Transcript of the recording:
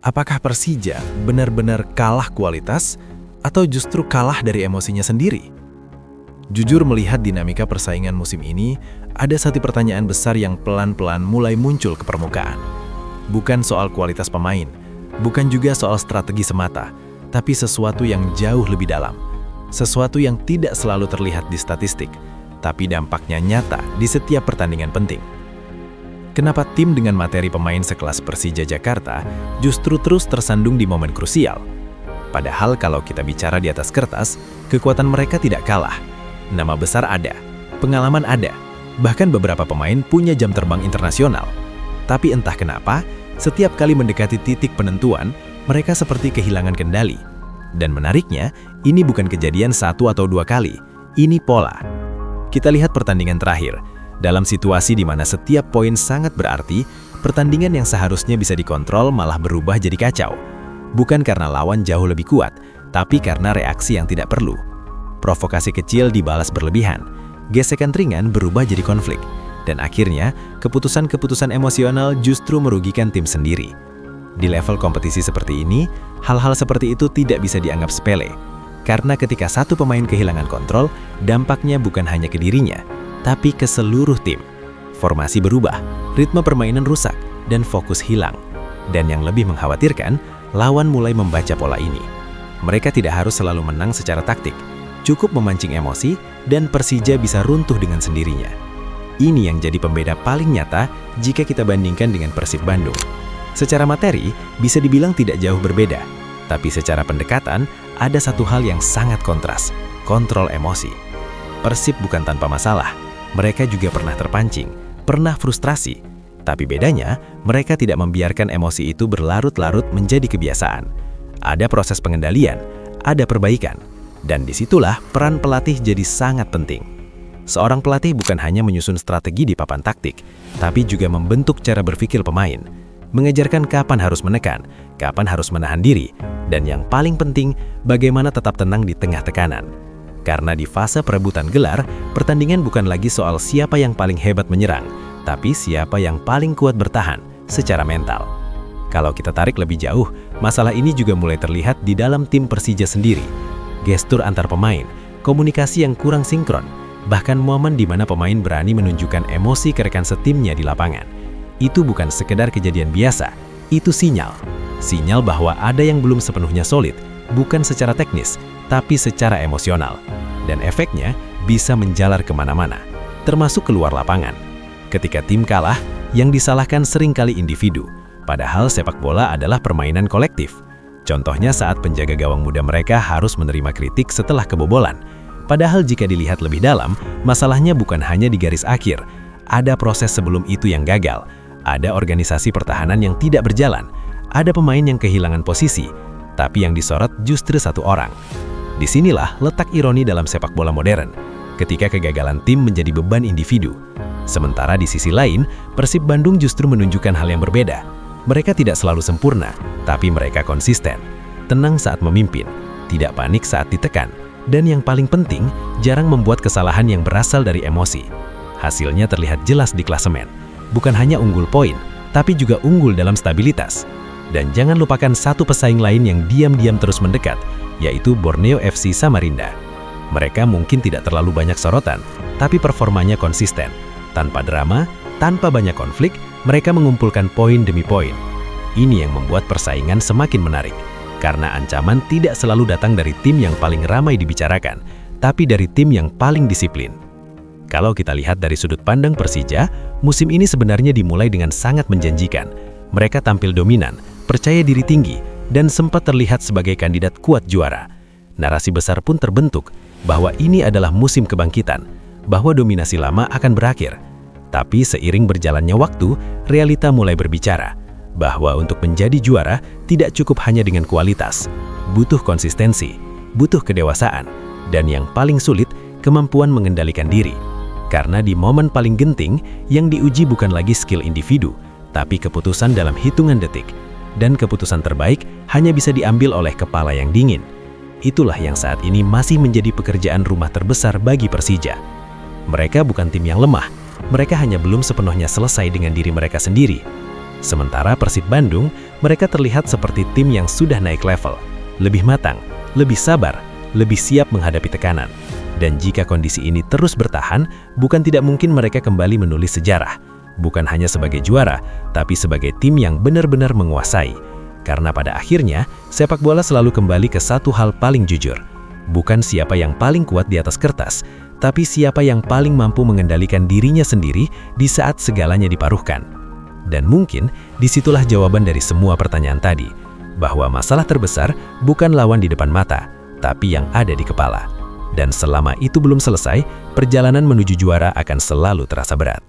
Apakah Persija benar-benar kalah kualitas atau justru kalah dari emosinya sendiri? Jujur melihat dinamika persaingan musim ini, ada satu pertanyaan besar yang pelan-pelan mulai muncul ke permukaan. Bukan soal kualitas pemain, bukan juga soal strategi semata, tapi sesuatu yang jauh lebih dalam. Sesuatu yang tidak selalu terlihat di statistik, tapi dampaknya nyata di setiap pertandingan penting. Kenapa tim dengan materi pemain sekelas Persija Jakarta justru terus tersandung di momen krusial? Padahal kalau kita bicara di atas kertas, kekuatan mereka tidak kalah. Nama besar ada, pengalaman ada, bahkan beberapa pemain punya jam terbang internasional. Tapi entah kenapa, setiap kali mendekati titik penentuan, mereka seperti kehilangan kendali. Dan menariknya, ini bukan kejadian 1 atau 2 kali, ini pola. Kita lihat pertandingan terakhir. Dalam situasi di mana setiap poin sangat berarti, pertandingan yang seharusnya bisa dikontrol malah berubah jadi kacau. Bukan karena lawan jauh lebih kuat, tapi karena reaksi yang tidak perlu. Provokasi kecil dibalas berlebihan, gesekan ringan berubah jadi konflik, dan akhirnya keputusan-keputusan emosional justru merugikan tim sendiri. Di level kompetisi seperti ini, hal-hal seperti itu tidak bisa dianggap sepele. Karena ketika satu pemain kehilangan kontrol, dampaknya bukan hanya ke dirinya, tapi ke seluruh tim. Formasi berubah, ritme permainan rusak, dan fokus hilang. Dan yang lebih mengkhawatirkan, lawan mulai membaca pola ini. Mereka tidak harus selalu menang secara taktik, cukup memancing emosi, dan Persija bisa runtuh dengan sendirinya. Ini yang jadi pembeda paling nyata jika kita bandingkan dengan Persib Bandung. Secara materi, bisa dibilang tidak jauh berbeda, tapi secara pendekatan, ada satu hal yang sangat kontras, kontrol emosi. Persib bukan tanpa masalah, mereka juga pernah terpancing, pernah frustrasi. Tapi bedanya, mereka tidak membiarkan emosi itu berlarut-larut menjadi kebiasaan. Ada proses pengendalian, ada perbaikan, dan disitulah peran pelatih jadi sangat penting. Seorang pelatih bukan hanya menyusun strategi di papan taktik, tapi juga membentuk cara berpikir pemain, mengajarkan kapan harus menekan, kapan harus menahan diri, dan yang paling penting, bagaimana tetap tenang di tengah tekanan. Karena di fase perebutan gelar, pertandingan bukan lagi soal siapa yang paling hebat menyerang, tapi siapa yang paling kuat bertahan secara mental. Kalau kita tarik lebih jauh, masalah ini juga mulai terlihat di dalam tim Persija sendiri. Gestur antar pemain, komunikasi yang kurang sinkron, bahkan momen di mana pemain berani menunjukkan emosi ke rekan setimnya di lapangan. Itu bukan sekedar kejadian biasa, itu sinyal. Sinyal bahwa ada yang belum sepenuhnya solid, bukan secara teknis, tapi secara emosional. Dan efeknya bisa menjalar kemana-mana, termasuk keluar lapangan. Ketika tim kalah, yang disalahkan seringkali individu, padahal sepak bola adalah permainan kolektif. Contohnya saat penjaga gawang muda mereka harus menerima kritik setelah kebobolan. Padahal jika dilihat lebih dalam, masalahnya bukan hanya di garis akhir. Ada proses sebelum itu yang gagal, ada organisasi pertahanan yang tidak berjalan, ada pemain yang kehilangan posisi, tapi yang disorot justru satu orang. Disinilah letak ironi dalam sepak bola modern, ketika kegagalan tim menjadi beban individu. Sementara di sisi lain, Persib Bandung justru menunjukkan hal yang berbeda. Mereka tidak selalu sempurna, tapi mereka konsisten, tenang saat memimpin, tidak panik saat ditekan, dan yang paling penting, jarang membuat kesalahan yang berasal dari emosi. Hasilnya terlihat jelas di klasemen, bukan hanya unggul poin, tapi juga unggul dalam stabilitas. Dan jangan lupakan satu pesaing lain yang diam-diam terus mendekat, yaitu Borneo FC Samarinda. Mereka mungkin tidak terlalu banyak sorotan, tapi performanya konsisten. Tanpa drama, tanpa banyak konflik, mereka mengumpulkan poin demi poin. Ini yang membuat persaingan semakin menarik, karena ancaman tidak selalu datang dari tim yang paling ramai dibicarakan, tapi dari tim yang paling disiplin. Kalau kita lihat dari sudut pandang Persija, musim ini sebenarnya dimulai dengan sangat menjanjikan. Mereka tampil dominan, percaya diri tinggi, dan sempat terlihat sebagai kandidat kuat juara. Narasi besar pun terbentuk bahwa ini adalah musim kebangkitan, bahwa dominasi lama akan berakhir. Tapi seiring berjalannya waktu, realita mulai berbicara bahwa untuk menjadi juara tidak cukup hanya dengan kualitas, butuh konsistensi, butuh kedewasaan, dan yang paling sulit, kemampuan mengendalikan diri. Karena di momen paling genting, yang diuji bukan lagi skill individu, tapi keputusan dalam hitungan detik. Dan keputusan terbaik hanya bisa diambil oleh kepala yang dingin. Itulah yang saat ini masih menjadi pekerjaan rumah terbesar bagi Persija. Mereka bukan tim yang lemah, mereka hanya belum sepenuhnya selesai dengan diri mereka sendiri. Sementara Persib Bandung, mereka terlihat seperti tim yang sudah naik level, lebih matang, lebih sabar, lebih siap menghadapi tekanan. Dan jika kondisi ini terus bertahan, bukan tidak mungkin mereka kembali menulis sejarah. Bukan hanya sebagai juara, tapi sebagai tim yang benar-benar menguasai. Karena pada akhirnya, sepak bola selalu kembali ke satu hal paling jujur. Bukan siapa yang paling kuat di atas kertas, tapi siapa yang paling mampu mengendalikan dirinya sendiri di saat segalanya diparuhkan. Dan mungkin disitulah jawaban dari semua pertanyaan tadi, bahwa masalah terbesar bukan lawan di depan mata, tapi yang ada di kepala. Dan selama itu belum selesai, perjalanan menuju juara akan selalu terasa berat.